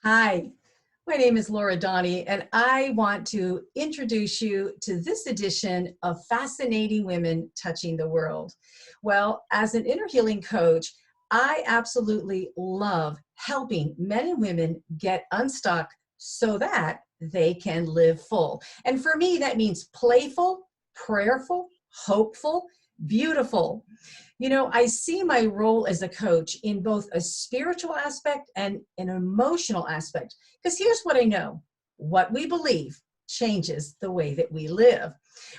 Hi, my name is Laura Donnie, and I want to introduce you to this edition of Fascinating Women Touching the World. Well, as an inner healing coach, I absolutely love helping men and women get unstuck so that they can live full. And for me, that means playful, prayerful, hopeful, beautiful. I see my role as a coach in both a spiritual aspect and an emotional aspect. Because here's what I know: what we believe changes the way that we live.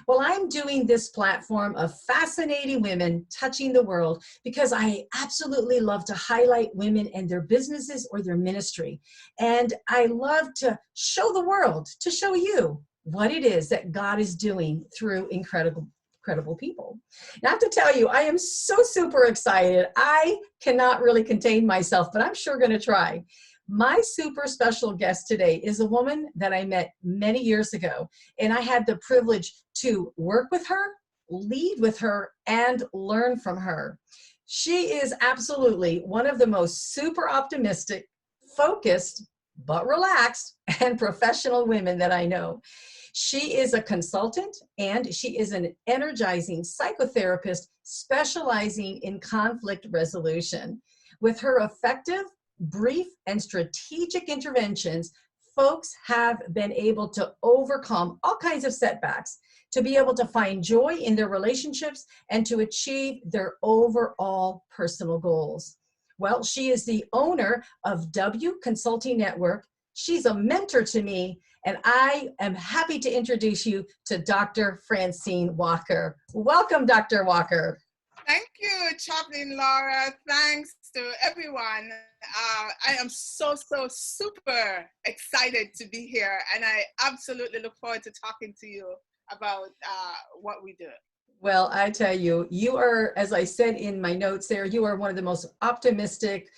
Well, I'm doing this platform of fascinating women touching the world because I absolutely love to highlight women and their businesses or their ministry. And I love to show the world, to show you what it is that God is doing through incredible people. Now, I have to tell you, I am so super excited. I cannot really contain myself, but I'm sure going to try. My super special guest today is a woman that I met many years ago, and I had the privilege to work with her, lead with her, and learn from her. She is absolutely one of the most super optimistic, focused, but relaxed and professional women that I know. She is a consultant and she is an energizing psychotherapist specializing in conflict resolution. With her effective, brief, and strategic interventions, folks have been able to overcome all kinds of setbacks, to be able to find joy in their relationships, and to achieve their overall personal goals. Well, she is the owner of W Consulting Network. She's a mentor to me, and I am happy to introduce you to Dr. Francine Walker. Welcome, Dr. Walker. Thank you, Chaplain Laura. Thanks to everyone. I am so super excited to be here, and I absolutely look forward to talking to you about what we do. Well, I tell you, you are, as I said in my notes there, you are one of the most optimistic,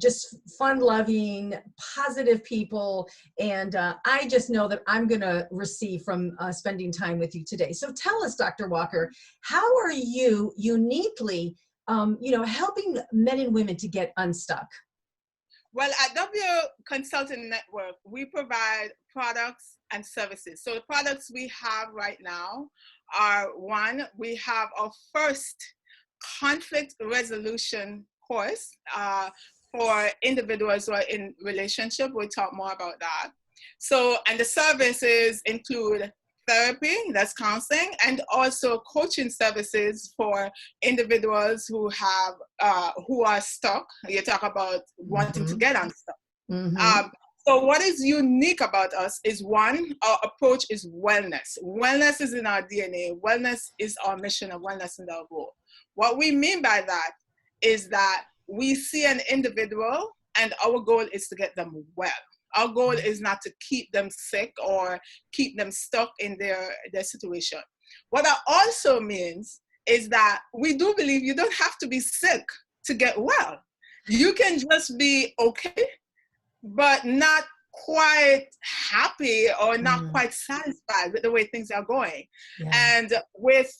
just fun-loving, positive people. And I just know that I'm going to receive from spending time with you today. So tell us, Dr. Walker, how are you uniquely, helping men and women to get unstuck? Well, at W Consulting Network, we provide products and services. So the products we have right now are: one, we have our first conflict resolution course for individuals who are in relationship. We'll talk more about that. So, and the services include therapy, that's counseling, and also coaching services for individuals who are stuck. You talk about wanting to get unstuck. So what is unique about us is, one, our approach is wellness. Wellness is in our DNA. Wellness is our mission, and wellness is our goal. What we mean by that is that we see an individual and our goal is to get them well. Our goal is not to keep them sick or keep them stuck in their situation. What that also means is that we do believe you don't have to be sick to get well. You can just be okay, but not quite happy or not quite satisfied with the way things are going. Yeah. And with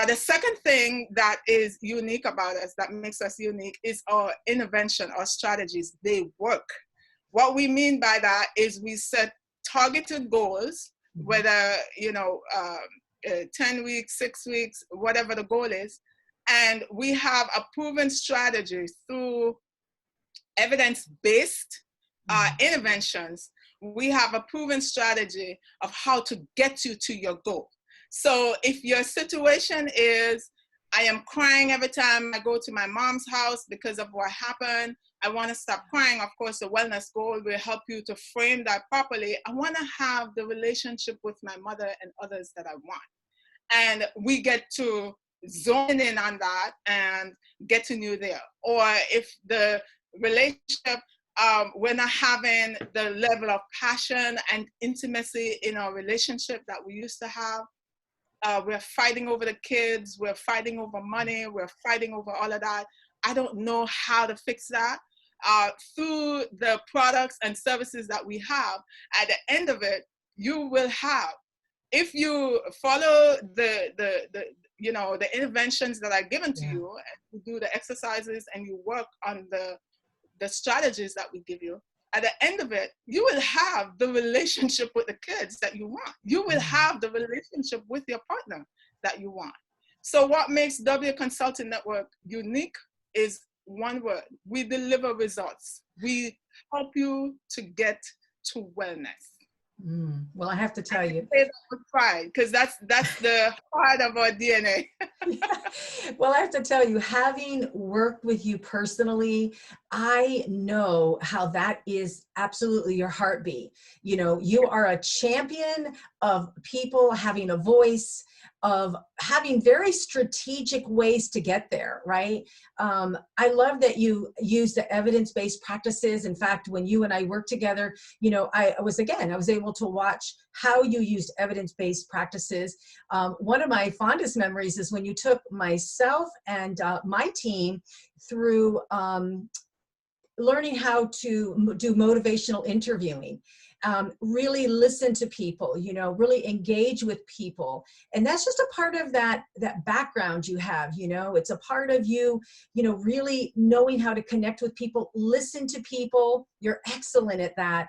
the second thing that is unique about us, that makes us unique, is our intervention, our strategies. They work. What we mean by that is we set targeted goals, whether, 10 weeks, 6 weeks, whatever the goal is. And we have a proven strategy through evidence-based interventions. We have a proven strategy of how to get you to your goal. So if your situation is, I am crying every time I go to my mom's house because of what happened, I want to stop crying. Of course, the wellness goal will help you to frame that properly. I want to have the relationship with my mother and others that I want. And we get to zone in on that and get to know there. Or if the relationship, we're not having the level of passion and intimacy in our relationship that we used to have. We're fighting over the kids, we're fighting over money, we're fighting over all of that. I don't know how to fix that. Through the products and services that we have, at the end of it, you will have, if you follow the interventions that are given to you, and you do the exercises and you work on the strategies that we give you, at the end of it, you will have the relationship with the kids that you want. You will have the relationship with your partner that you want. So what makes W Consulting Network unique is one word: we deliver results. We help you to get to wellness. Well, I have to tell you. Say that with pride, because that's the part of our DNA. Well, I have to tell you, having worked with you personally, I know how that is absolutely your heartbeat. You know, you are a champion of people having a voice, of having very strategic ways to get there, right? I love that you use the evidence-based practices. In fact, when you and I worked together, you know, I was able to watch how you used evidence-based practices. One of my fondest memories is when you took myself and my team through learning how to do motivational interviewing. Really listen to people, you know, really engage with people. And that's just a part of that background you have, you know, it's a part of you, you know, really knowing how to connect with people, listen to people. You're excellent at that.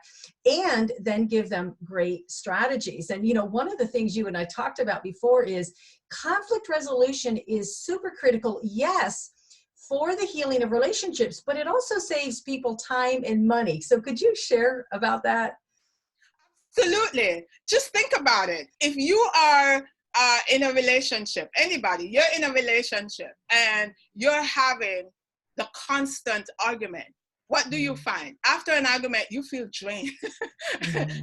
And then give them great strategies. And, you know, one of the things you and I talked about before is conflict resolution is super critical. Yes, for the healing of relationships, but it also saves people time and money. So could you share about that? Absolutely. Just think about it. If you are in a relationship, anybody, you're in a relationship and you're having the constant argument, what do you find? After an argument, you feel drained.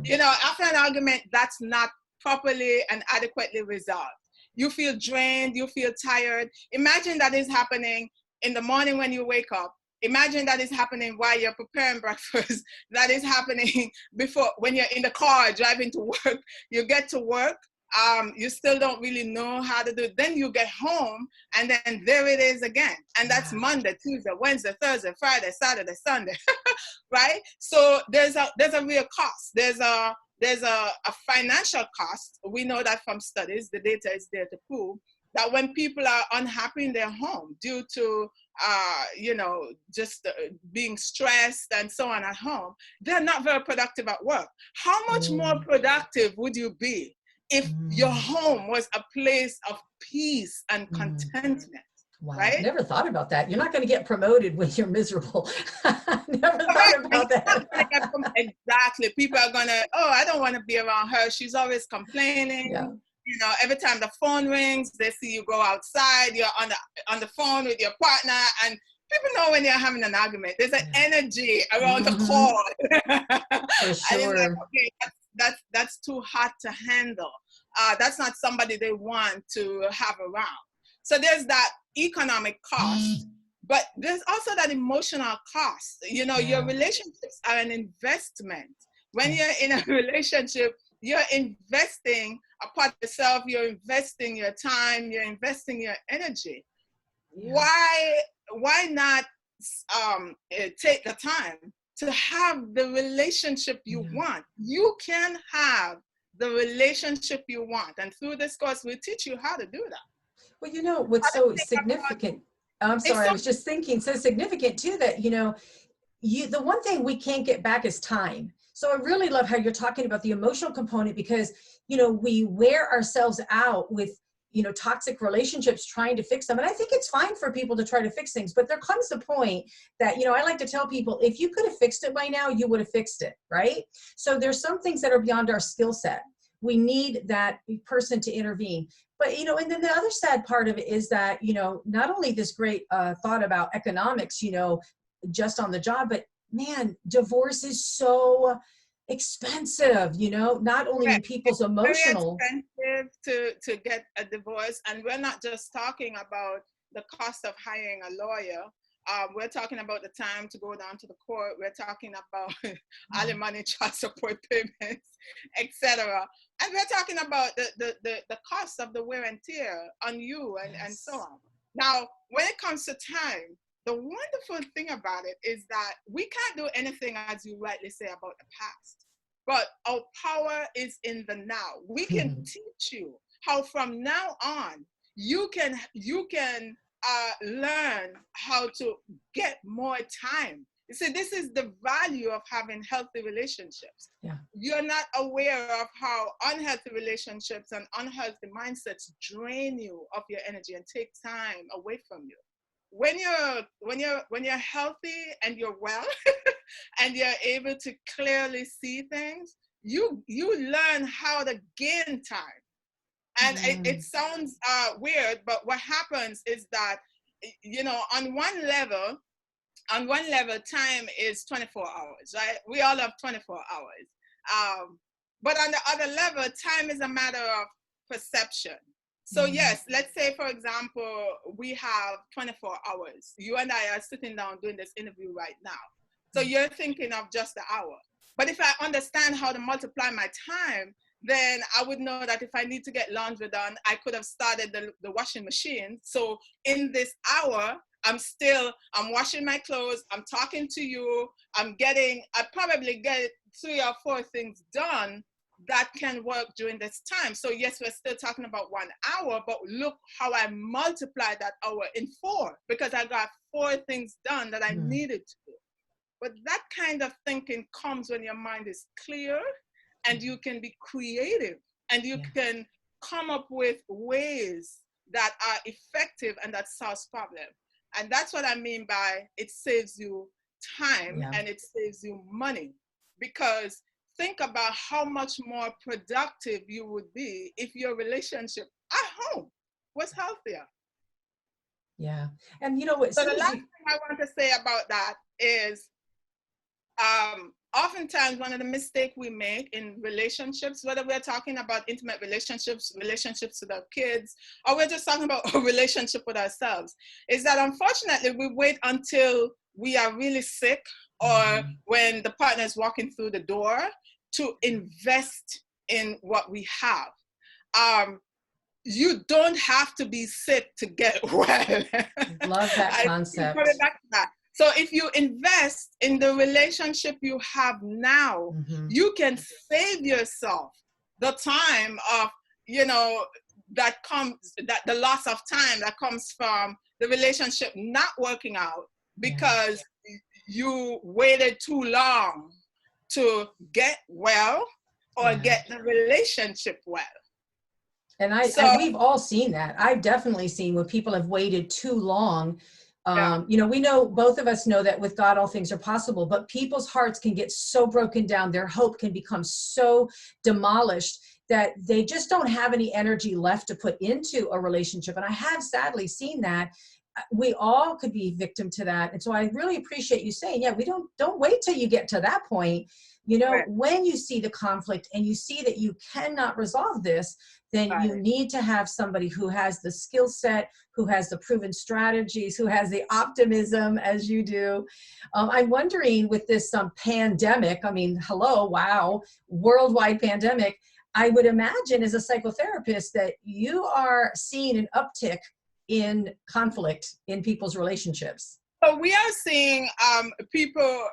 You know, after an argument that's not properly and adequately resolved, you feel drained, you feel tired. Imagine that is happening in the morning when you wake up. Imagine that is happening while you're preparing breakfast. That is happening before, when you're in the car driving to work. You get to work, you still don't really know how to do it. Then you get home, and then there it is again. And that's Monday, Tuesday, Wednesday, Thursday, Friday, Saturday, Sunday, right? So there's a real cost. There's a financial cost. We know that from studies. The data is there to prove that when people are unhappy in their home due to you know, just being stressed and so on at home, they're not very productive at work. How much more productive would you be if your home was a place of peace and contentment? Wow, right? never thought about that. You're not going to get promoted when you're miserable. Never thought about that. Exactly. People are going to, oh, I don't want to be around her. She's always complaining. Yeah. You know, every time the phone rings, they see you go outside, you're on the phone with your partner, and people know when you're having an argument. There's an energy around the call. For sure. And it's like, okay, that's too hot to handle. That's not somebody they want to have around. So there's that economic cost, but there's also that emotional cost. You know, your relationships are an investment. When you're in a relationship, you're investing a part of yourself, you're investing your time, you're investing your energy. Why not take the time to have the relationship you want? You can have the relationship you want. And through this course, we'll teach you how to do that. Well, you know, what's so significant, I'm sorry, I was just thinking, so significant too, that, you know, the one thing we can't get back is time. So I really love how you're talking about the emotional component, because, you know, we wear ourselves out with, you know, toxic relationships trying to fix them. And I think it's fine for people to try to fix things, but there comes a point that, you know, I like to tell people, if you could have fixed it by now, you would have fixed it, right? So there's some things that are beyond our skill set. We need that person to intervene. But, you know, and then the other sad part of it is that, you know, not only this great thought about economics, you know, just on the job, but man, divorce is so expensive, you know, not only in people's emotional. Very expensive to get a divorce. And we're not just talking about the cost of hiring a lawyer. We're talking about the time to go down to the court. We're talking about alimony, child support payments, etc. And we're talking about the cost of the wear and tear on you and so on. Now, when it comes to time, the wonderful thing about it is that we can't do anything, as you rightly say, about the past. But our power is in the now. We can teach you how from now on, you can learn how to get more time You see, this is the value of having healthy relationships. Yeah. You're not aware of how unhealthy relationships and unhealthy mindsets drain you of your energy and take time away from you. When you're healthy and you're well and you're able to clearly see things, you learn how to gain time. And it sounds weird, but what happens is that, you know, on one level, time is 24 hours, right? We all have 24 hours. But on the other level, time is a matter of perception. So yes, let's say, for example, we have 24 hours. You and I are sitting down doing this interview right now. So you're thinking of just the hour. But if I understand how to multiply my time, then I would know that if I need to get laundry done, I could have started the washing machine. So in this hour, I'm washing my clothes, I'm talking to you, I probably get 3 or 4 things done that can work during this time. So yes, we're still talking about 1 hour, but look how I multiplied that hour in 4, because I got 4 things done that I needed to do. But that kind of thinking comes when your mind is clear and you can be creative and you can come up with ways that are effective and that solves problems. And that's what I mean by it saves you time and it saves you money. Because think about how much more productive you would be if your relationship at home was healthier. Yeah. And you know what? So the last thing I want to say about that is, oftentimes one of the mistakes we make in relationships, whether we're talking about intimate relationships with our kids, or we're just talking about a relationship with ourselves, is that unfortunately we wait until we are really sick or when the partner is walking through the door to invest in what we have. You don't have to be sick to get well. Love that concept. Put it back to that. So if you invest in the relationship you have now, you can save yourself the time of, you know, that the loss of time that comes from the relationship not working out because you waited too long to get well or get the relationship well. And we've all seen that. I've definitely seen when people have waited too long. You know, we know, both of us know that with God, all things are possible, but people's hearts can get so broken down. Their hope can become so demolished that they just don't have any energy left to put into a relationship. And I have sadly seen that. We all could be victim to that. And so I really appreciate you saying, we don't wait till you get to that point. You know, when you see the conflict and you see that you cannot resolve this, then you need to have somebody who has the skill set, who has the proven strategies, who has the optimism as you do. I'm wondering with this pandemic, I mean, worldwide pandemic, I would imagine as a psychotherapist that you are seeing an uptick in conflict in people's relationships. So we are seeing people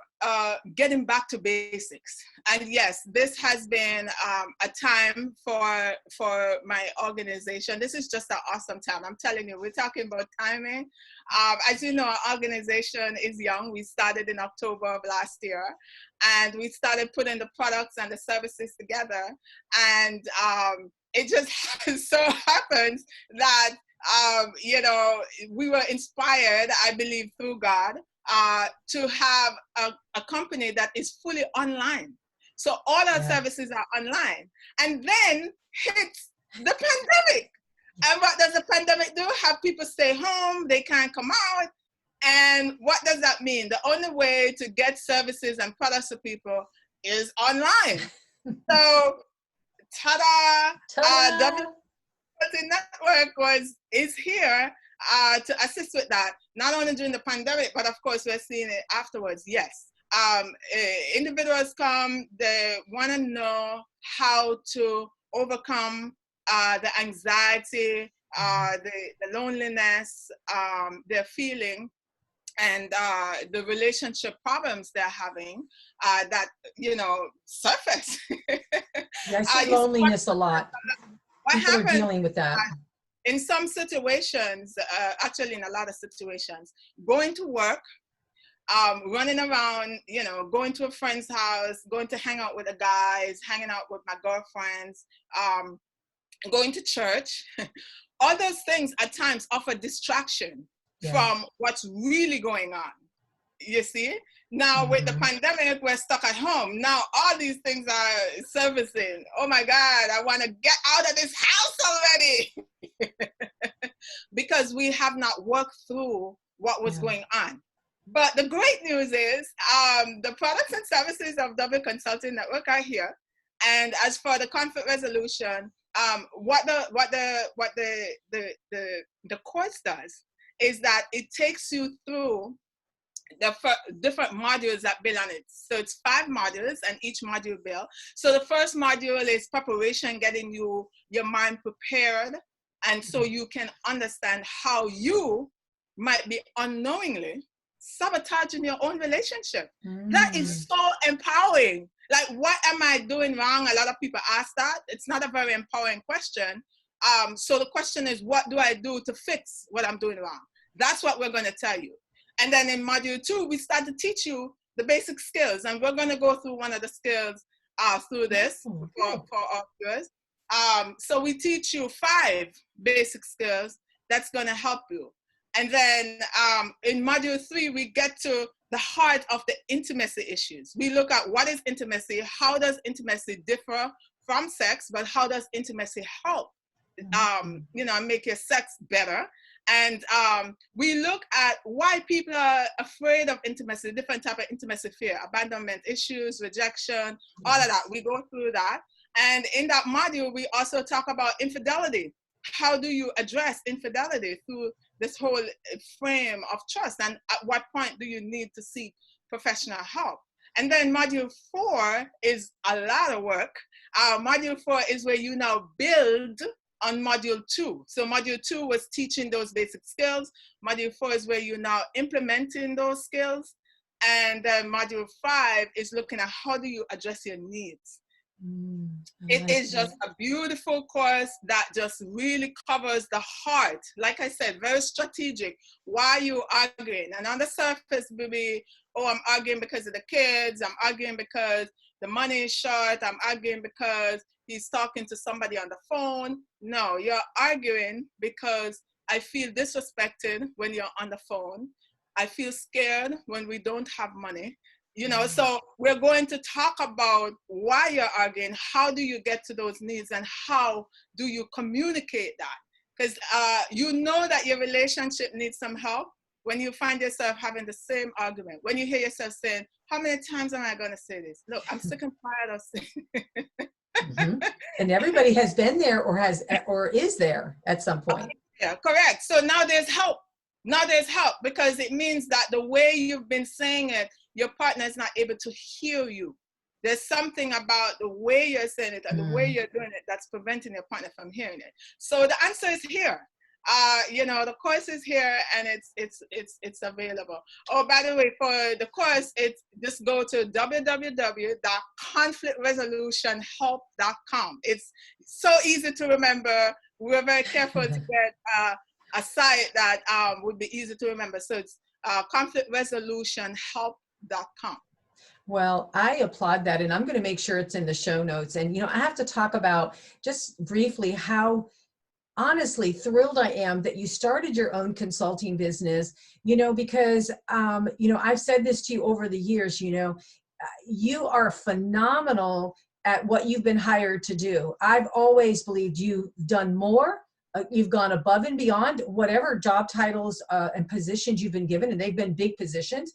getting back to basics. And yes, this has been a time for my organization. This is just an awesome time. I'm telling you, we're talking about timing. As you know, our organization is young. We started in October of last year, and we started putting the products and the services together. And it just so happens that you know, we were inspired, I believe, through God, to have a company that is fully online. So all our services are online. And then hits the pandemic. And what does the pandemic do? Have people stay home, they can't come out. And what does that mean? The only way to get services and products to people is online. So, ta-da! The network is here to assist with that, not only during the pandemic, but of course we're seeing it afterwards. Yes, individuals come, they want to know how to overcome the anxiety, the loneliness they're feeling, and the relationship problems they're having that, you know, surface. I see loneliness a lot. People are dealing with that. In some situations, actually in a lot of situations, going to work, running around, you know, going to a friend's house, going to hang out with the guys, hanging out with my girlfriends, going to church. All those things at times offer distraction from what's really going on. You see? Now with the pandemic, we're stuck at home. Now all these things are servicing. Oh my God, I want to get out of this house already. Because we have not worked through what was going on. But the great news is the products and services of W Consulting Network are here. And as for the conflict resolution, what the course does is that it takes you through the different modules that build on it. So it's 5 modules, and each module build. So the first module is preparation, getting your mind prepared, and so you can understand how you might be unknowingly sabotaging your own relationship. That is so empowering. Like, what am I doing wrong? A lot of people ask that. It's not a very empowering question. So the question is, what do I do to fix what I'm doing wrong? That's what we're going to tell you. And then in module 2, we start to teach you the basic skills. And we're going to go through one of the skills through this for our viewers. So we teach you 5 basic skills that's going to help you. And then in module 3, we get to the heart of the intimacy issues. We look at what is intimacy, how does intimacy differ from sex, but how does intimacy help, make your sex better? And we look at why people are afraid of intimacy, different type of intimacy fear, abandonment issues, rejection, all of that. We go through that. And in that module, we also talk about infidelity. How do you address infidelity through this whole frame of trust? And at what point do you need to seek professional help? And then module 4 is a lot of work. Module 4 is where you now build on module 2. So module 2 was teaching those basic skills. Module 4 is where you're now implementing those skills. And then module 5 is looking at how do you address your needs. It is just a beautiful course that just really covers the heart. Like I said, very strategic. Why are you arguing? And on the surface, maybe, oh, I'm arguing because of the kids. I'm arguing because the money is short. I'm arguing because he's talking to somebody on the phone. No, you're arguing because I feel disrespected when you're on the phone. I feel scared when we don't have money. So we're going to talk about why you're arguing, how do you get to those needs, and how do you communicate that? Because you know that your relationship needs some help when you find yourself having the same argument, when you hear yourself saying, how many times am I going to say this? Look, I'm sick and tired of saying And everybody has been there or is there at some point. Yeah, correct. So now there's help. Now there's help, because it means that the way you've been saying it, your partner is not able to hear you. There's something about the way you're saying it and the way you're doing it that's preventing your partner from hearing it. So the answer is here. The course is here, and it's available. Oh, by the way, for the course, just go to www.conflictresolutionhelp.com. It's so easy to remember. We're very careful to get a site that would be easy to remember. So it's conflictresolutionhelp.com. Well, I applaud that, and I'm going to make sure it's in the show notes. And, I have to talk about just briefly how honestly thrilled I am that you started your own consulting business, because, I've said this to you over the years, you are phenomenal at what you've been hired to do. I've always believed you've done more. You've gone above and beyond whatever job titles and positions you've been given, and they've been big positions.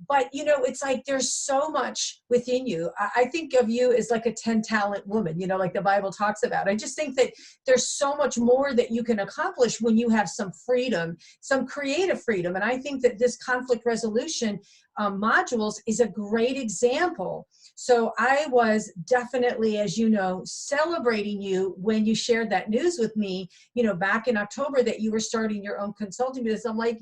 But, it's like there's so much within you. I think of you as like a 10-talent woman, like the Bible talks about. I just think that there's so much more that you can accomplish when you have some freedom, some creative freedom. And I think that this conflict resolution modules is a great example. So I was definitely, as you know, celebrating you when you shared that news with me, back in October, that you were starting your own consulting business. I'm like,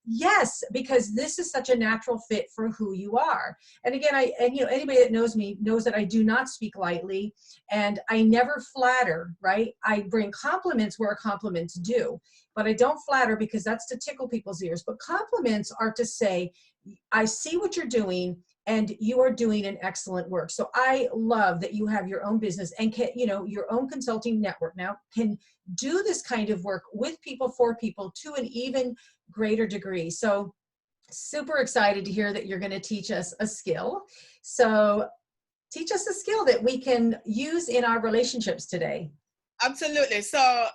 yes, because this is such a natural fit for who you are. And again, anybody that knows me knows that I do not speak lightly, and I never flatter, right? I bring compliments where compliments due. but I don't flatter because that's to tickle people's ears. But compliments are to say, I see what you're doing and you are doing an excellent work. So I love that you have your own business and can, you know, your own consulting network now, can do this kind of work with people, for people, to an even greater degree. So super excited to hear that you're going to teach us a skill. So teach us a skill that we can use in our relationships today. Absolutely. So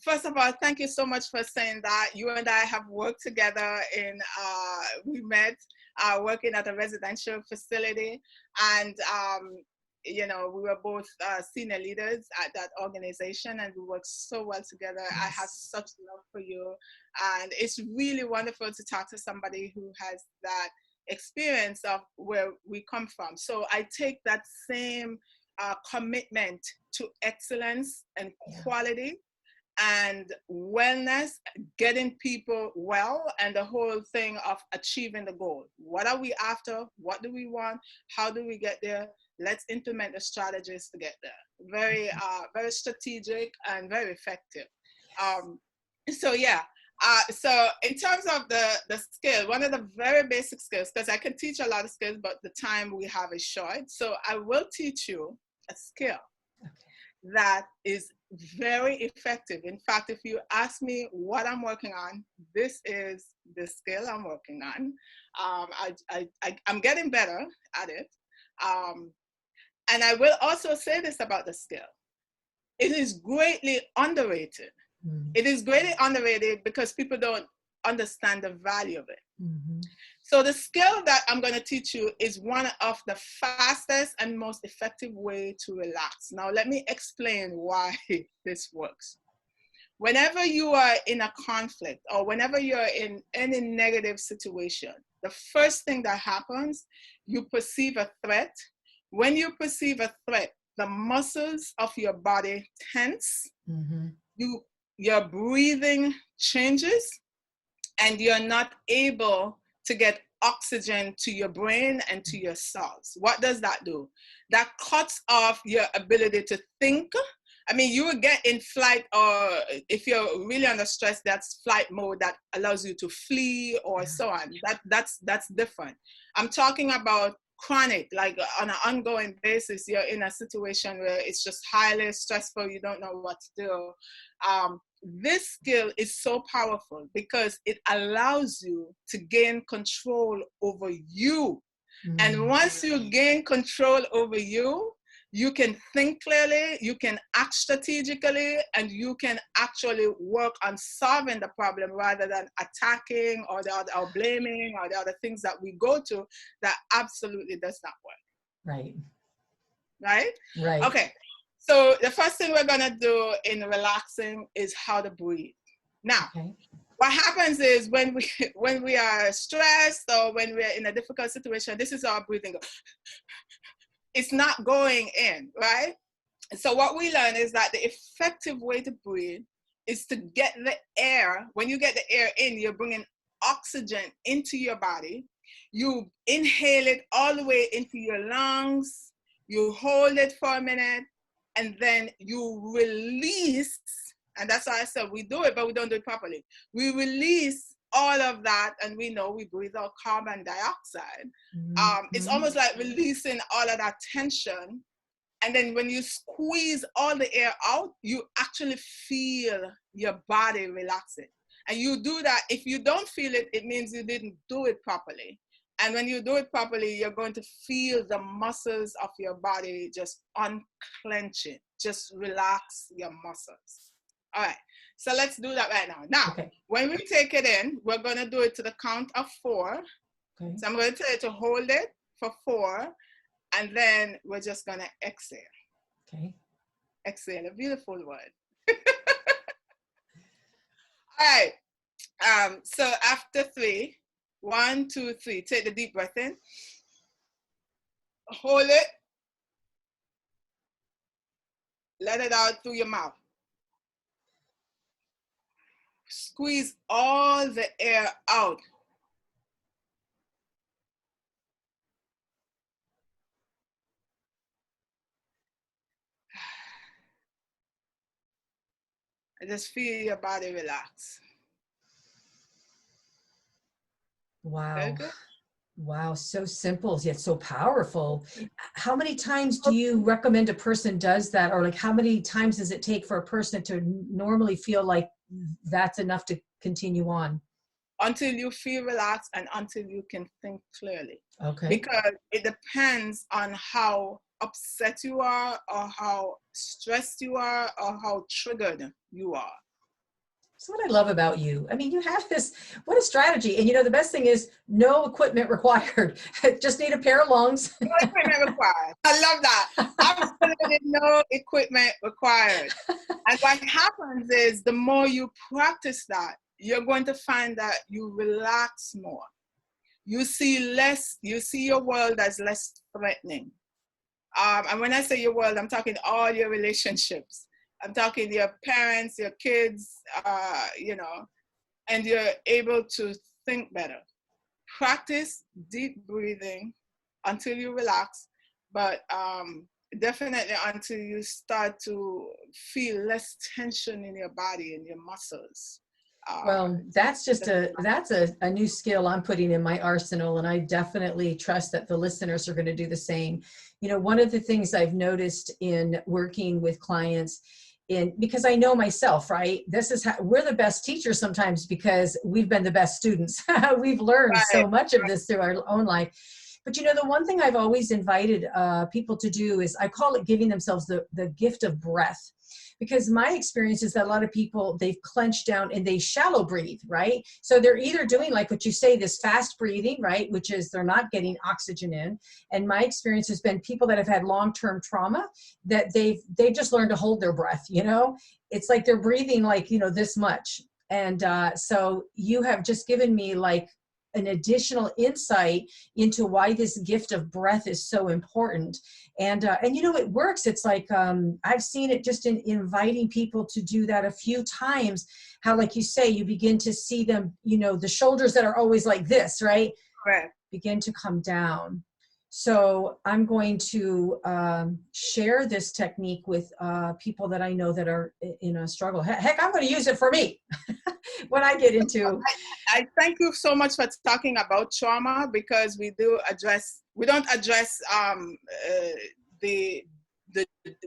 first of all, thank you so much for saying that. You and I have worked together we met working at a residential facility, and you know, we were both senior leaders at that organization, and we worked so well together. Yes. I have such love for you, and it's really wonderful to talk to somebody who has that experience of where we come from. So I take that same commitment to excellence and quality and wellness, getting people well, and the whole thing of achieving the goal. What are we after? What do we want? How do we get there? Let's implement the strategies to get there. Very, very strategic and very effective. So in terms of the skill, one of the very basic skills, because I can teach a lot of skills, but the time we have is short. So I will teach you a skill that is very effective. In fact, if you ask me what I'm working on, this is the skill I'm working on. I'm getting better at it. And I will also say this about the skill. It is greatly underrated. Mm-hmm. It is greatly underrated because people don't understand the value of it. Mm-hmm. So the skill that I'm going to teach you is one of the fastest and most effective way to relax. Now, let me explain why this works. Whenever you are in a conflict or whenever you're in any negative situation, the first thing that happens, you perceive a threat. When you perceive a threat, the muscles of your body tense, mm-hmm. Your breathing changes, and you're not able to get oxygen to your brain and to your cells. What does that do? That cuts off your ability to think. I mean, you will get in flight, or if you're really under stress, that's flight mode that allows you to flee or so on. That's different. I'm talking about chronic, like on an ongoing basis, you're in a situation where it's just highly stressful, you don't know what to do. This skill is so powerful because it allows you to gain control over you. Mm-hmm. And once you gain control over you, you can think clearly, you can act strategically, and you can actually work on solving the problem rather than attacking or blaming or the other things that we go to that absolutely does not work. Right. Right? Right. Okay. So the first thing we're going to do in relaxing is how to breathe. Now, what happens is when we are stressed or when we're in a difficult situation, this is our breathing. It's not going in, right? So what we learn is that the effective way to breathe is to get the air. When you get the air in, you're bringing oxygen into your body. You inhale it all the way into your lungs. You hold it for a minute, and then you release. And that's why I said we do it, but we don't do it properly. We release all of that, and we know we breathe out carbon dioxide. Mm-hmm. It's almost like releasing all of that tension. And then when you squeeze all the air out, you actually feel your body relaxing. And you do that. If you don't feel it, it means you didn't do it properly. And when you do it properly, you're going to feel the muscles of your body just unclenching. Just relax your muscles. All right. So let's do that right now. Now, when we take it in, we're going to do it to the count of 4. Okay. So I'm going to tell you to hold it for 4. And then we're just going to exhale. Okay. Exhale, a beautiful word. All right. So after 3, 1, 2, 3, take the deep breath in. Hold it. Let it out through your mouth. Squeeze all the air out. And just feel your body relax. Very Wow. good. Wow, so simple yet so powerful. How many times do you recommend a person does that? Or like how many times does it take for a person to normally feel like that's enough to continue on? Until you feel relaxed and until you can think clearly. Okay. Because it depends on how upset you are, or how stressed you are, or how triggered you are. That's what I love about you. I mean, you have this, what a strategy. And you know, the best thing is no equipment required. Just need a pair of lungs. No equipment required. I love that. Absolutely no equipment required. And what happens is the more you practice that, you're going to find that you relax more. You see your world as less threatening. And when I say your world, I'm talking all your relationships. I'm talking your parents, your kids, and you're able to think better. Practice deep breathing until you relax, but definitely until you start to feel less tension in your body and your muscles. Well, that's a new skill I'm putting in my arsenal, and I definitely trust that the listeners are going to do the same. You know, one of the things I've noticed in working with clients, because I know myself, right? This is how we're the best teachers sometimes because we've been the best students. We've learned Right, so much of this through our own life. But you know, the one thing I've always invited people to do is I call it giving themselves the gift of breath. Because my experience is that a lot of people, they've clenched down and they shallow breathe, right? So they're either doing like what you say, this fast breathing, right? Which is they're not getting oxygen in. And my experience has been people that have had long-term trauma that they've just learned to hold their breath, you know? It's like they're breathing like, you know, this much. And so you have just given me like an additional insight into why this gift of breath is so important. And you know, it works. It's like, I've seen it just in inviting people to do that a few times, how, like you say, you begin to see them, you know, the shoulders that are always like this, right? correct. Begin to come down. So I'm going to share this technique with people that I know that are in a struggle. Heck, I'm going to use it for me when I get into. I thank you so much for talking about trauma, because we don't address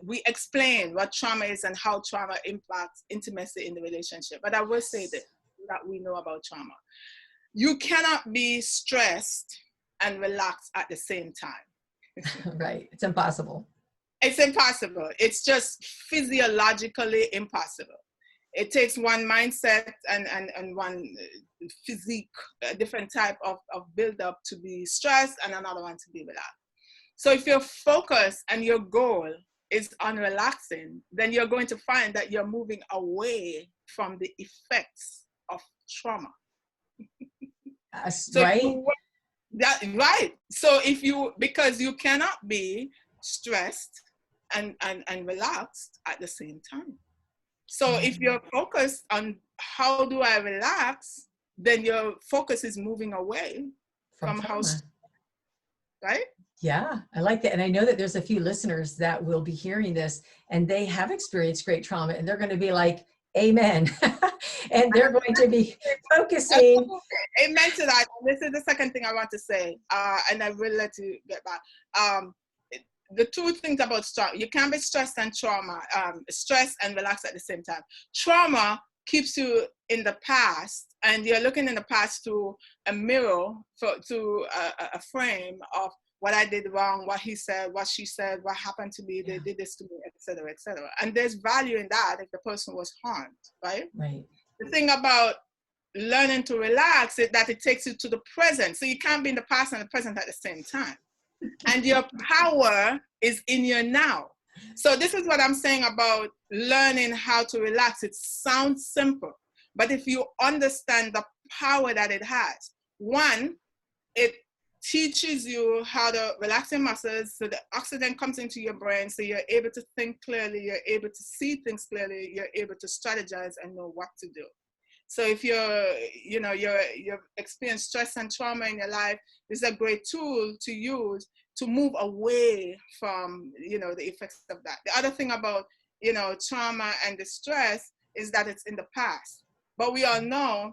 we explain what trauma is and how trauma impacts intimacy in the relationship. But I will say this, that we know about trauma. You cannot be stressed and relaxed at the same time. Right. It's impossible. It's impossible. It's just physiologically impossible. It takes one mindset and one physique, a different type of build-up to be stressed and another one to be relaxed. So if your focus and your goal is on relaxing, then you're going to find that you're moving away from the effects of trauma. So right. Right. So because you cannot be stressed and relaxed at the same time. So if you're focused on how do I relax, then your focus is moving away from trauma. Right? Yeah, I like that. And I know that there's a few listeners that will be hearing this and they have experienced great trauma and they're going to be like, amen. And they're going to be focusing. Amen to that. This is the second thing I want to say. And I will let you get back. The two things about trauma, you can't be stressed and stressed and relaxed at the same time. Trauma keeps you in the past, and you're looking in the past to a mirror, to a frame of what I did wrong, what he said, what she said, what happened to me, they did this to me, etc., etc. And there's value in that if the person was harmed, right? Right. The thing about learning to relax is that it takes you to the present. So you can't be in the past and the present at the same time. And your power is in your now. So this is what I'm saying about learning how to relax. It sounds simple, but if you understand the power that it has, one, it teaches you how to relax your muscles so the oxygen comes into your brain, so you're able to think clearly, you're able to see things clearly, you're able to strategize and know what to do. So if you've experienced stress and trauma in your life, this is a great tool to use to move away from, the effects of that. The other thing about, trauma and the stress is that it's in the past. But we all know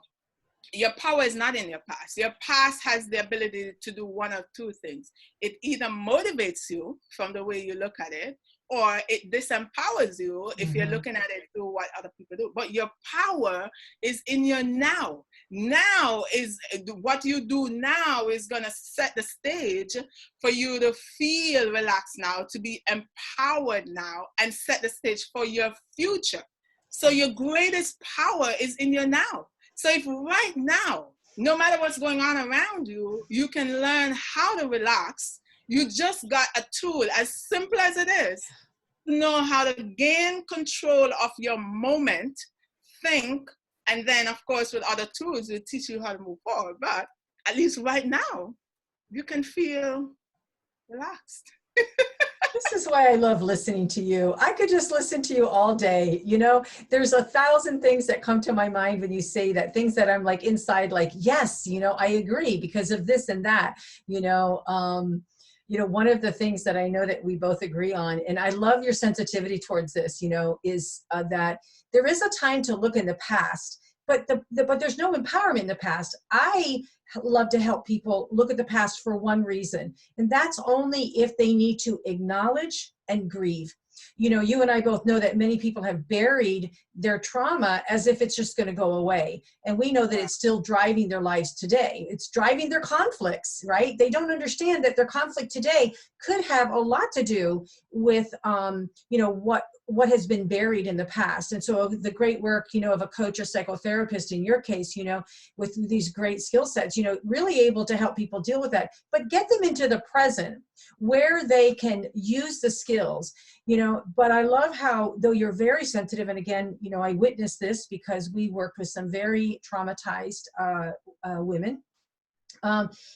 your power is not in your past. Your past has the ability to do one of two things. It either motivates you from the way you look at it, or it disempowers you if you're looking at it through what other people do. But your power is in your now. Now is what you do now is going to set the stage for you to feel relaxed now, to be empowered now, and set the stage for your future. So your greatest power is in your now. So if right now, no matter what's going on around you, you can learn how to relax, you just got a tool, as simple as it is, to know how to gain control of your moment, think, and then, of course, with other tools, we teach you how to move forward. But at least right now, you can feel relaxed. This is why I love listening to you. I could just listen to you all day. You know, there's 1,000 things that come to my mind when you say that, things that I'm like inside, like, yes, you know, I agree because of this and that, one of the things that I know that we both agree on, and I love your sensitivity towards this, is that there is a time to look in the past, but but there's no empowerment in the past. I love to help people look at the past for one reason, and that's only if they need to acknowledge and grieve. You and I both know that many people have buried their trauma as if it's just going to go away. And we know that it's still driving their lives today. It's driving their conflicts, right? They don't understand that their conflict today could have a lot to do with, what has been buried in the past. And so the great work, of a coach or psychotherapist in your case, with these great skill sets, really able to help people deal with that, but get them into the present where they can use the skills, but I love how, though you're very sensitive, and again, I witnessed this because we worked with some very traumatized women,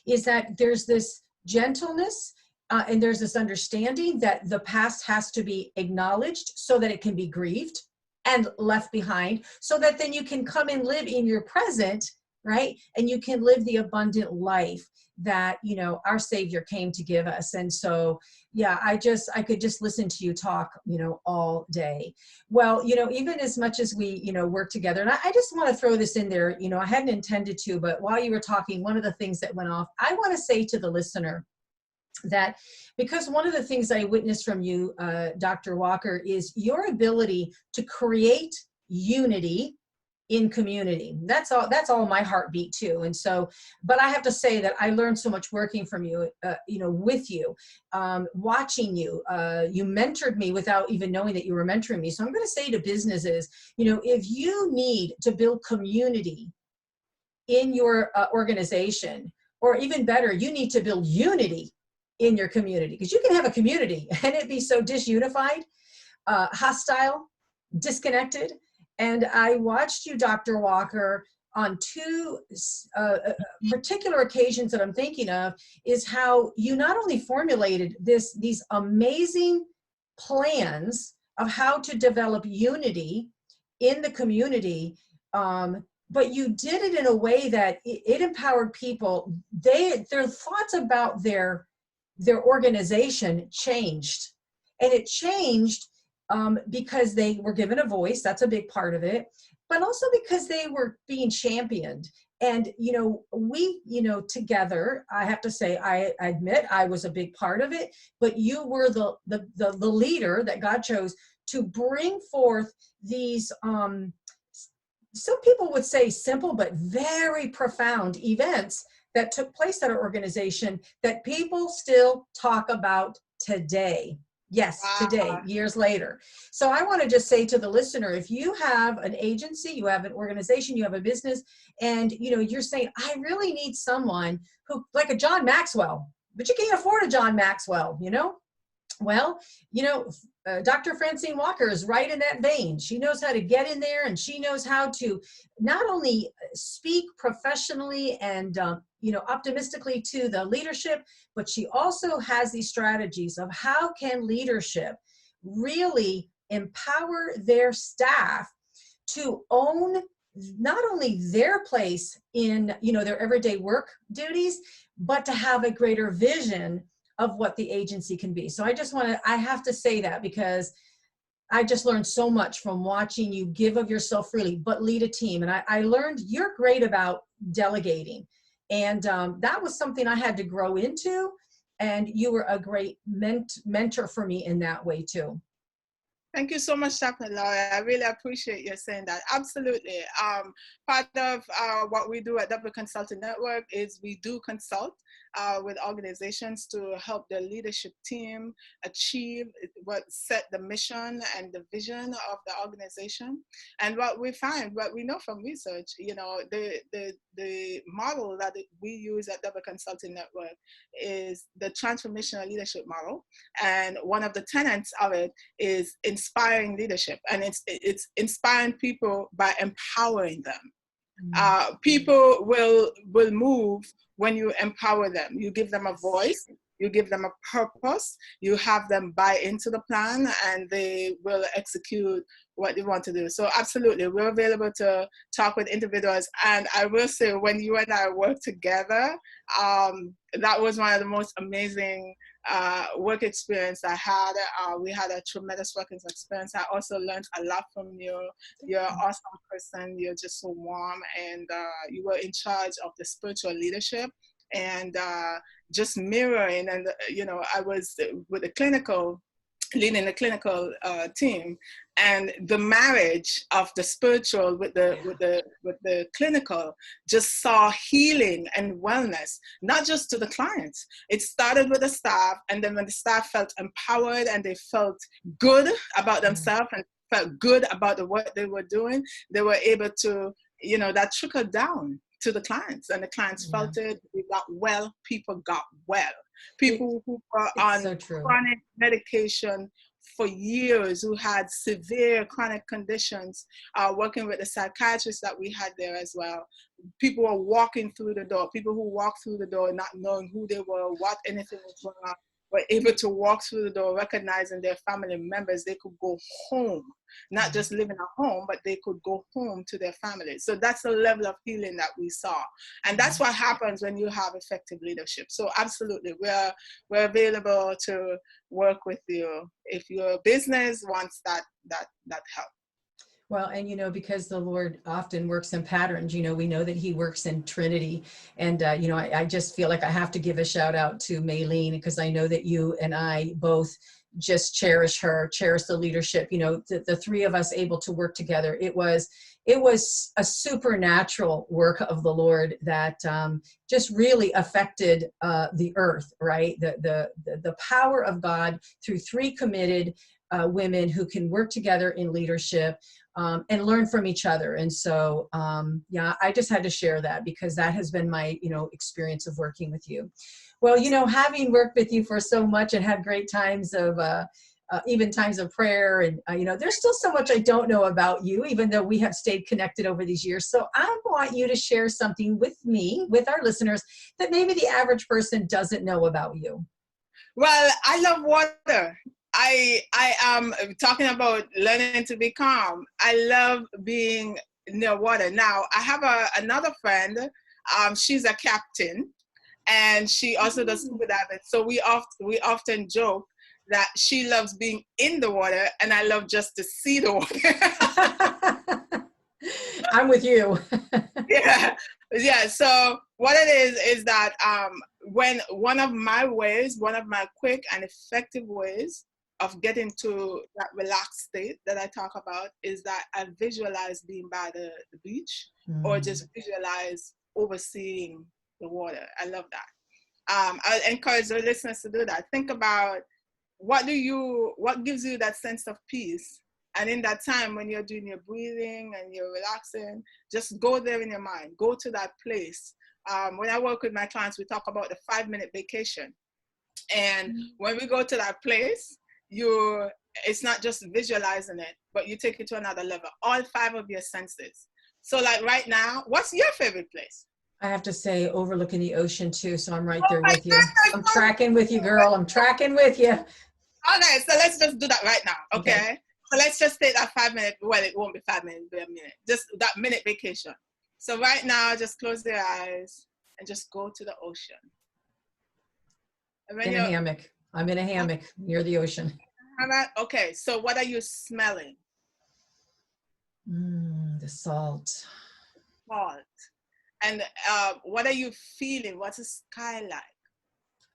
is that there's this gentleness and there's this understanding that the past has to be acknowledged so that it can be grieved and left behind, so that then you can come and live in your present, right? And you can live the abundant life that, our Savior came to give us. And so, yeah, I could just listen to you talk, all day. Well, even as much as we, work together, and I just want to throw this in there, I hadn't intended to, but while you were talking, one of the things that went off, I want to say to the listener that, because one of the things I witnessed from you, Dr. Walker, is your ability to create unity in community. That's all my heartbeat too. And so, but I have to say that I learned so much working from you, with you, watching you. You mentored me without even knowing that you were mentoring me. So I'm going to say to businesses, if you need to build community in your organization, or even better, you need to build unity in your community, because you can have a community and it be so disunified, hostile, disconnected. And I watched you, Dr. Walker, on two particular occasions that I'm thinking of, is how you not only formulated these amazing plans of how to develop unity in the community, but you did it in a way that it empowered people. Their thoughts about their organization changed, and it changed because they were given a voice. That's a big part of it, but also because they were being championed. And, we, together, I have to say, I admit I was a big part of it, but you were the leader that God chose to bring forth these, some people would say simple, but very profound events that took place at our organization that people still talk about today. Yes, today, years later. So I want to just say to the listener, if you have an agency, you have an organization, you have a business, and you're saying, I really need someone who, like a John Maxwell, but you can't afford a John Maxwell, Well, Dr. Francine Walker is right in that vein. She knows how to get in there, and she knows how to not only speak professionally and, optimistically to the leadership, but she also has these strategies of how can leadership really empower their staff to own not only their place in, their everyday work duties, but to have a greater vision of what the agency can be. So I have to say that, because I just learned so much from watching you give of yourself freely, but lead a team. And I learned you're great about delegating. And that was something I had to grow into. And you were a great mentor for me in that way too. Thank you so much, Dr. Laura. I really appreciate you saying that. Absolutely. Part of what we do at W Consulting Network is we do consult with organizations to help the leadership team achieve set the mission and the vision of the organization. And what we find, what we know from research, the model that we use at W Consulting Network is the transformational leadership model. And one of the tenets of it is inspiring leadership, and it's inspiring people by empowering them. People will move when you empower them. You give them a voice, you give them a purpose, you have them buy into the plan, and they will execute what they want to do. So absolutely, we're available to talk with individuals. And I will say, when you and I work together, that was one of the most amazing work experience I had. We had a tremendous working experience. I also learned a lot from you. You're an awesome person. You're just so warm, and you were in charge of the spiritual leadership and just mirroring. And I was with the clinical, leading the clinical team, and the marriage of the spiritual with the clinical just saw healing and wellness, not just to the clients. It started with the staff, and then when the staff felt empowered and they felt good about themselves and felt good about the work they were doing, they were able to, that trickled down to the clients, and the clients felt it. We got well. People got well. People who were on chronic medication for years, who had severe chronic conditions, working with the psychiatrists that we had there as well. People were walking through the door. People who walked through the door not knowing who they were, what anything was going on, were able to walk through the door, recognizing their family members. They could go home, not just live in a home, but they could go home to their families. So that's the level of healing that we saw. And that's what happens when you have effective leadership. So absolutely, we're available to work with you if your business wants that help. Well, and because the Lord often works in patterns, we know that he works in Trinity. And, I just feel like I have to give a shout out to Maylene, because I know that you and I both just cherish the leadership, the three of us able to work together. It was a supernatural work of the Lord that just really affected the earth, right? The power of God through three committed women who can work together in leadership and learn from each other. And so, I just had to share that, because that has been my, experience of working with you. Well, having worked with you for so much and had great times of, even times of prayer, and, there's still so much I don't know about you, even though we have stayed connected over these years. So I want you to share something with me, with our listeners, that maybe the average person doesn't know about you. Well, I love water. I am talking about learning to be calm. I love being near water. Now, I have another friend. She's a captain, and she also does scuba diving. So we often joke that she loves being in the water, and I love just to see the water. I'm with you. Yeah. So what it is that when one of my quick and effective ways of getting to that relaxed state that I talk about is that I visualize being by the beach, or just visualize overseeing the water. I love that. I encourage the listeners to do that. Think about what gives you that sense of peace. And in that time when you're doing your breathing and you're relaxing, just go there in your mind. Go to that place. When I work with my clients, we talk about the 5-minute vacation. And when we go to that place, it's not just visualizing it, but you take it to another level. All 5 of your senses. So like right now, what's your favorite place? I have to say, overlooking the ocean too. So I'm right there with you. I'm tracking with you, girl. I'm tracking with you. Okay, so let's just do that right now. Okay. So let's just take that 5 minute. Well, it won't be 5 minutes, it'll be a minute. Just that minute vacation. So right now, just close your eyes and just go to the ocean. In a hammock. I'm in a hammock near the ocean. hammock? Okay, so what are you smelling? The salt. Salt. And what are you feeling? What's the sky like?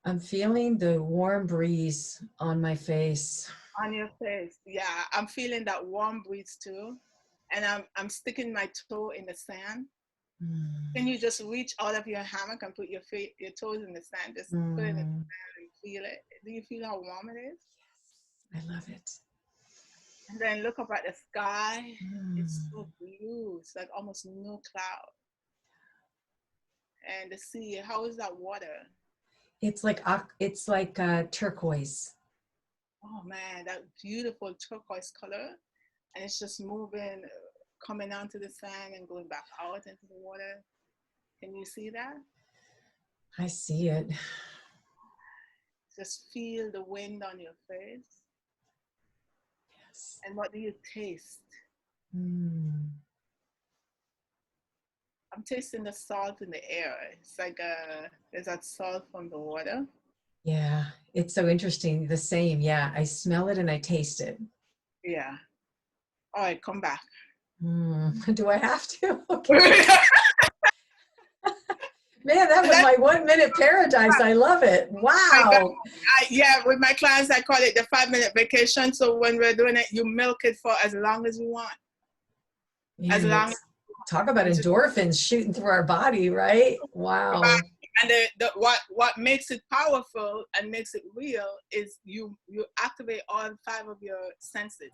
I'm feeling the warm breeze on my face. On your face. Yeah, I'm feeling that warm breeze too. And I'm sticking my toe in the sand. Can you just reach out of your hammock and put your feet, your toes in the sand? Just put it in the sand and feel it. Do you feel how warm it is? Yes, I love it. And then look up at the sky. It's so blue. It's like almost no cloud. And the sea, how is that water? It's like turquoise. Oh man, that beautiful turquoise color. And it's just moving, coming onto the sand and going back out into the water. Can you see that? I see it. Just feel the wind on your face. Yes. And what do you taste? I'm tasting the salt in the air. It's like there's that salt from the water. Yeah, it's so interesting. The same. Yeah, I smell it and I taste it. Yeah. All right, come back. Do I have to? Okay. Man, that was my 1 minute paradise. I love it. Wow. Yeah, with my clients, I call it the 5-minute vacation. So when we're doing it, you milk it for as long as you want. Man, As long as talk about endorphins shooting through our body, right? Wow. And what makes it powerful and makes it real is you activate all 5 of your senses.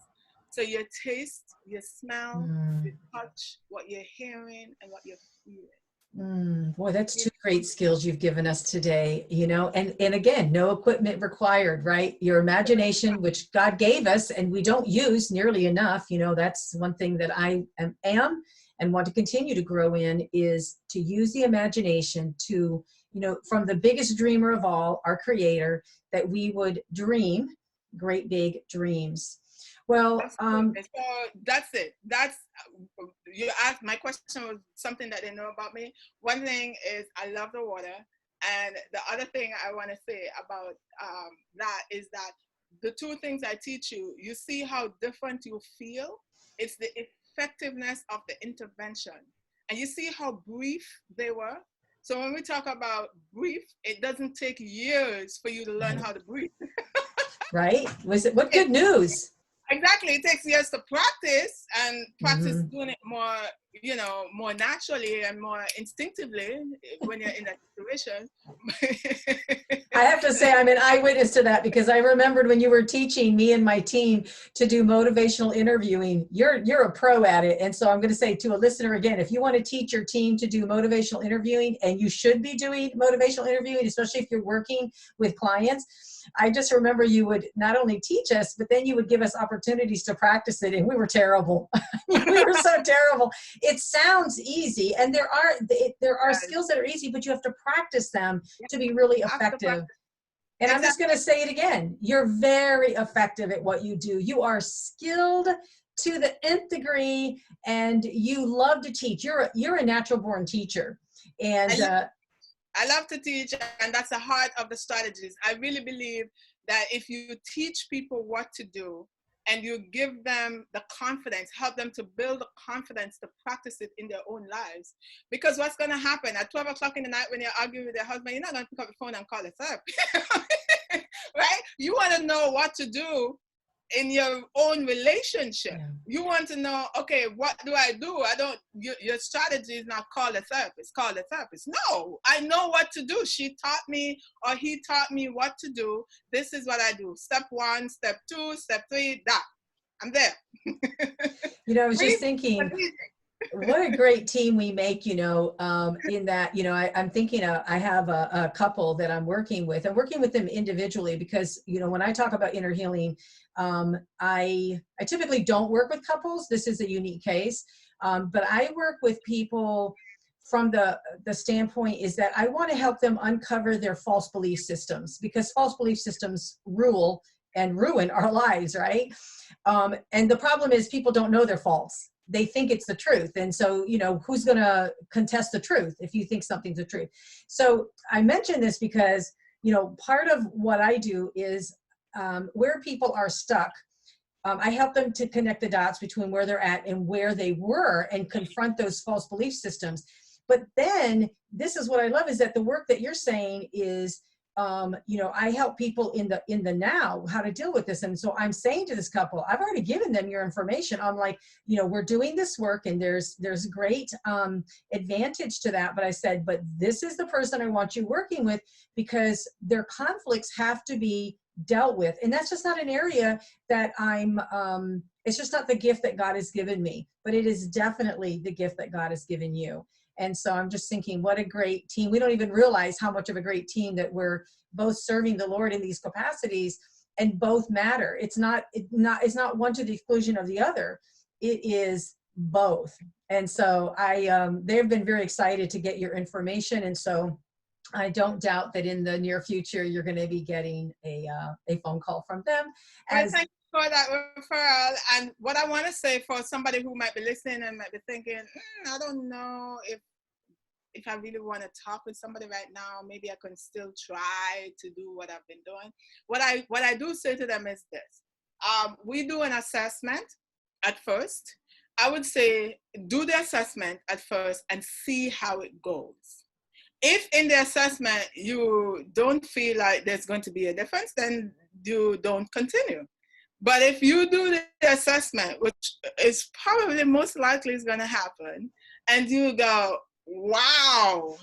So your taste, your smell, your touch, what you're hearing, and what you're feeling. Boy, that's 2 great skills you've given us today, you know, and again, no equipment required, right? Your imagination, which God gave us and we don't use nearly enough, you know, that's one thing that I am and want to continue to grow in, is to use the imagination to, you know, from the biggest dreamer of all, our creator, that we would dream great big dreams. Well, so that's it. That's, you asked, my question was something that they know about me. One thing is I love the water. And the other thing I want to say about that is that the 2 things I teach you, you see how different you feel. It's the effectiveness of the intervention. And you see how brief they were. So when we talk about brief, it doesn't take years for you to learn how to breathe. Right? What good news? Exactly. It takes years to practice and practice doing it more, you know, more naturally and more instinctively when you're in that situation. I have to say I'm an eyewitness to that, because I remembered when you were teaching me and my team to do motivational interviewing. You're a pro at it. And so I'm going to say to a listener again, if you want to teach your team to do motivational interviewing, and you should be doing motivational interviewing, especially if you're working with clients, I just remember you would not only teach us, but then you would give us opportunities to practice it. And we were terrible. We were so terrible. It sounds easy. And there are skills that are easy, but you have to practice them to be really effective. And I'm just going to say it again. You're very effective at what you do. You are skilled to the nth degree, and you love to teach. You're a natural born teacher. And I love to teach, and that's the heart of the strategies. I really believe that if you teach people what to do and you give them the confidence, help them to build the confidence to practice it in their own lives. Because what's going to happen at 12 o'clock in the night when you're arguing with your husband, you're not going to pick up the phone and call it up. Right? You want to know what to do in your own relationship. Yeah. You want to know, okay, what do? Your strategy is not call a therapist, call a therapist. No, I know what to do. She taught me, or he taught me what to do. This is what I do. Step 1, step 2, step 3, that. I'm there. You know, I was just thinking, what a great team we make, you know, in that, you know, I'm thinking I have a couple that I'm working with. I'm working with them individually because, you know, when I talk about inner healing, I typically don't work with couples. This is a unique case. But I work with people from the standpoint is that I want to help them uncover their false belief systems, because false belief systems rule and ruin our lives, right? And the problem is people don't know they're false. They think it's the truth. And so, you know, who's going to contest the truth if you think something's the truth? So I mention this because, you know, part of what I do is where people are stuck. I help them to connect the dots between where they're at and where they were and confront those false belief systems. But then this is what I love, is that the work that you're saying is, I help people in the now, how to deal with this. And so I'm saying to this couple, I've already given them your information. I'm like, we're doing this work and there's great advantage to that. But I said, but this is the person I want you working with, because their conflicts have to be dealt with. And that's just not an area that it's just not the gift that God has given me, but it is definitely the gift that God has given you. And so I'm just thinking, what a great team. We don't even realize how much of a great team that we're both serving the Lord in these capacities, and both matter. It's not one to the exclusion of the other. It is both. And so they've been very excited to get your information. And so I don't doubt that in the near future, you're going to be getting a phone call from them. Well, thank you for that referral. And what I want to say for somebody who might be listening and might be thinking, I don't know if I really want to talk with somebody right now, maybe I can still try to do what I've been doing. What I do say to them is this. We do an assessment at first. I would say do the assessment at first and see how it goes. If in the assessment you don't feel like there's going to be a difference, then you don't continue. But if you do the assessment, which is probably most likely is going to happen, and you go, wow,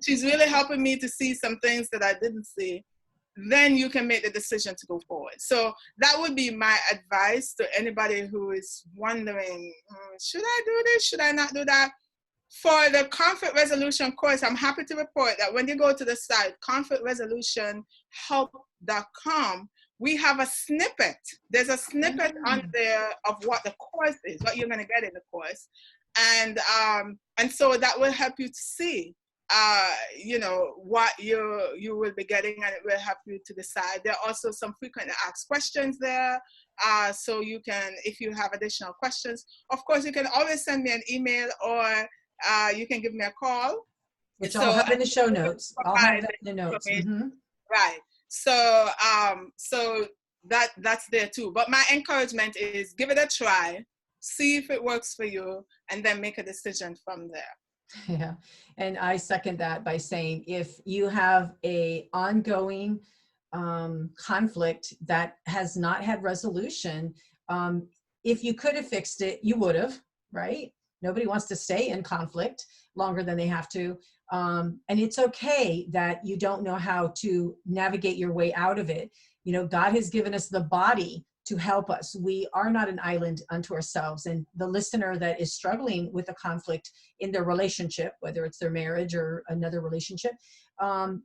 she's really helping me to see some things that I didn't see, then you can make the decision to go forward. So that would be my advice to anybody who is wondering, should I do this? Should I not do that? For the conflict resolution course, I'm happy to report that when you go to the site, conflictresolutionhelp.com, we have a snippet. There's a snippet on there of what the course is, what you're going to get in the course. And so that will help you to see, what you will be getting, and it will help you to decide. There are also some frequently asked questions there. So you can, if you have additional questions, of course, you can always send me an email, or you can give me a call. Which I'll have in the show notes. I'll have that in the notes. Mm-hmm. Right. So that's there too. But my encouragement is give it a try, see if it works for you, and then make a decision from there. Yeah. And I second that by saying, if you have a ongoing conflict that has not had resolution, if you could have fixed it, you would have, right? Nobody wants to stay in conflict longer than they have to. And it's okay that you don't know how to navigate your way out of it. God has given us the body to help us. We are not an island unto ourselves. And the listener that is struggling with a conflict in their relationship, whether it's their marriage or another relationship,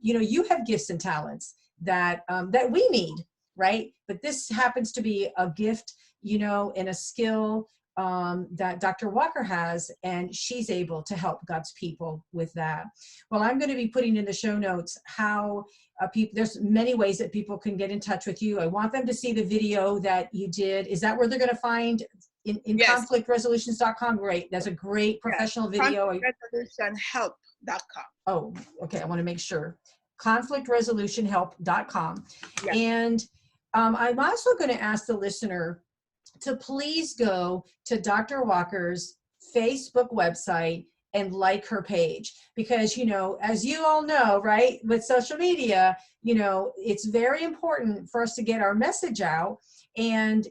you have gifts and talents that we need, right? But this happens to be a gift, and a skill that Dr. Walker has, and she's able to help God's people with that. Well, I'm going to be putting in the show notes how there's many ways that people can get in touch with you. I want them to see the video that you did. Is that where they're going to find in yes. conflictresolutions.com? Great. That's a great professional video. conflictresolutionhelp.com. Oh, okay. I want to make sure. conflictresolutionhelp.com. Yes. And I'm also going to ask the listener to please go to Dr. Walker's Facebook website and like her page, because, as you all know, right, with social media, it's very important for us to get our message out. And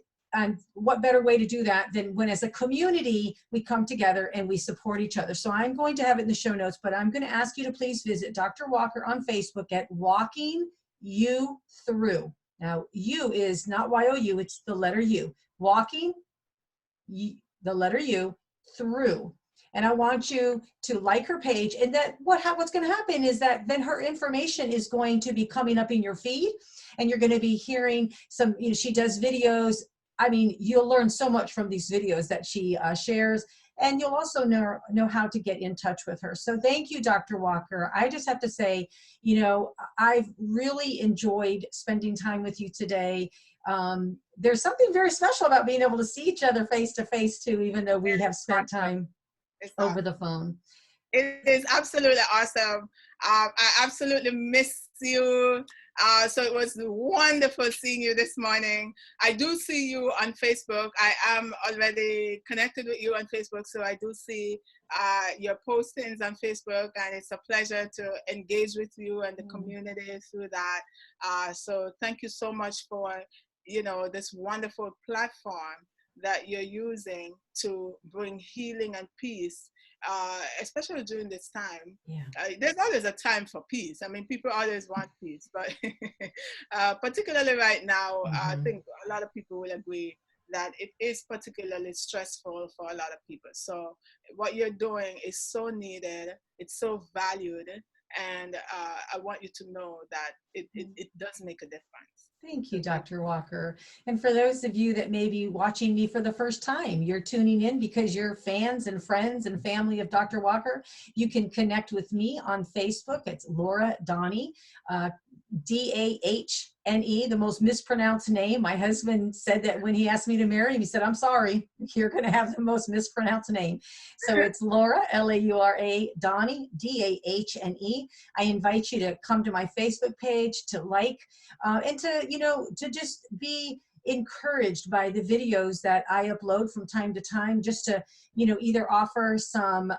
what better way to do that than when, as a community, we come together and we support each other. So I'm going to have it in the show notes, but I'm going to ask you to please visit Dr. Walker on Facebook at Walking You Through. Now, U is not Y-O-U, it's the letter U. Walking, the letter U, through. And I want you to like her page. And that what's going to happen is that then her information is going to be coming up in your feed, and you're going to be hearing some, she does videos. I mean, you'll learn so much from these videos that she shares, and you'll also know how to get in touch with her. So thank you, Dr. Walker. I just have to say, I've really enjoyed spending time with you today. There's something very special about being able to see each other face to face too, even though we have spent time over the phone. It is absolutely awesome. I absolutely miss you. So it was wonderful seeing you this morning. I do see you on Facebook. I am already connected with you on Facebook, so I do see your postings on Facebook, and it's a pleasure to engage with you and the community through that. So thank you so much for, this wonderful platform that you're using to bring healing and peace, especially during this time. Yeah. There's always a time for peace. I mean, people always want peace, but particularly right now, I think a lot of people will agree that it is particularly stressful for a lot of people. So what you're doing is so needed, it's so valued, and I want you to know that it does make a difference. Thank you, Dr. Walker. And for those of you that may be watching me for the first time, you're tuning in because you're fans and friends and family of Dr. Walker. You can connect with me on Facebook. It's Laura Donnie, D-A-H-N-E, the most mispronounced name. My husband said that when he asked me to marry him, he said, I'm sorry, you're going to have the most mispronounced name. So it's Laura, L-A-U-R-A, Donnie, D-A-H-N-E. I invite you to come to my Facebook page, to like, and to just be encouraged by the videos that I upload from time to time, just to, either offer some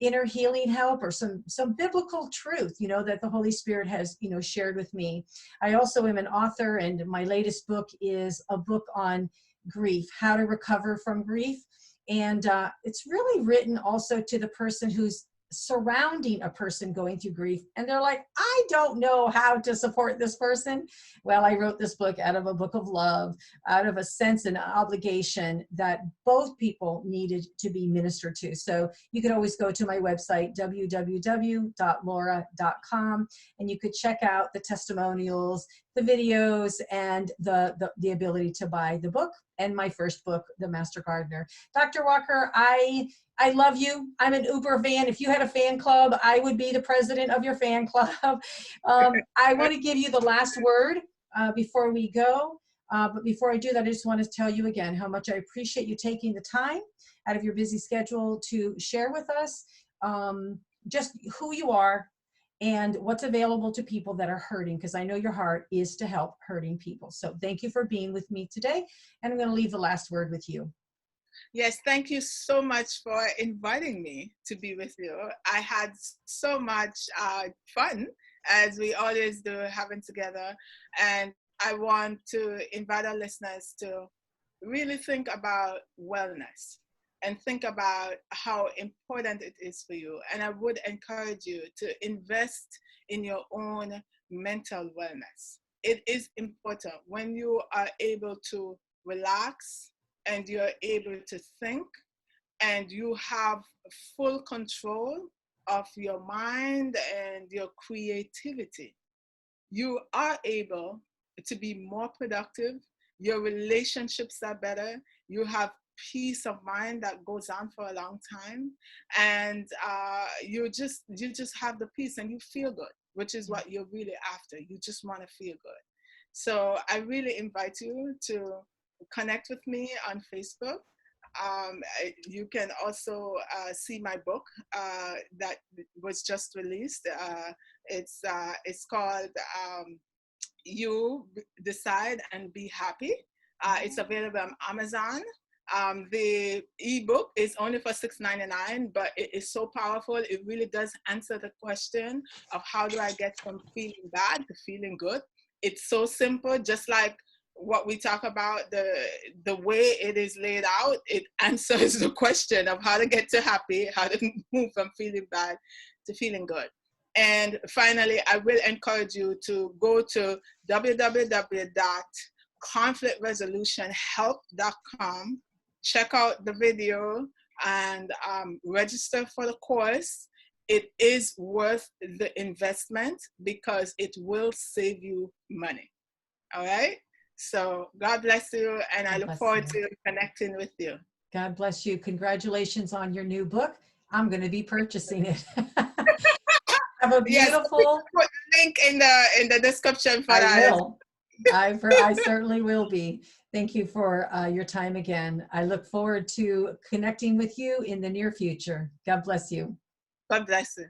inner healing help or some biblical truth, that the Holy Spirit has, shared with me. I also am an author, and my latest book is a book on grief, how to recover from grief. And it's really written also to the person who's surrounding a person going through grief, and they're like, I don't know how to support this person. Well, I wrote this book out of a book of love, out of a sense and obligation that both people needed to be ministered to. So you could always go to my website, www.laura.com, and you could check out the testimonials, the videos, and the ability to buy the book and my first book, The Master Gardener. Dr. Walker, I love you. I'm an Uber fan. If you had a fan club, I would be the president of your fan club. I want to give you the last word before we go. But before I do that, I just want to tell you again how much I appreciate you taking the time out of your busy schedule to share with us just who you are and what's available to people that are hurting, because I know your heart is to help hurting people. So thank you for being with me today. And I'm going to leave the last word with you. Yes, thank you so much for inviting me to be with you. I had so much fun, as we always do, having together. And I want to invite our listeners to really think about wellness and think about how important it is for you. And I would encourage you to invest in your own mental wellness. It is important when you are able to relax and you're able to think and you have full control of your mind and your creativity. You are able to be more productive. Your relationships are better. You have peace of mind that goes on for a long time, and you just have the peace and you feel good, which is what you're really after. You just want to feel good. So I really invite you to connect with me on Facebook. You can also see my book that was just released. It's called You Decide and Be Happy. It's available on Amazon. The ebook is only for $6.99, but it is so powerful. It really does answer the question of how do I get from feeling bad to feeling good. It's so simple, just like what we talk about, the way it is laid out, it answers the question of how to get to happy, how to move from feeling bad to feeling good. And finally, I will encourage you to go to www.conflictresolutionhelp.com, check out the video, and register for the course. It is worth the investment because it will save you money. All right? So God bless you, and I look forward to connecting with you. God bless you. Congratulations on your new book. I'm going to be purchasing it. Have a beautiful. Yes, put the link in the description for that. I will. I certainly will be. Thank you for your time again. I look forward to connecting with you in the near future. God bless you. God bless you.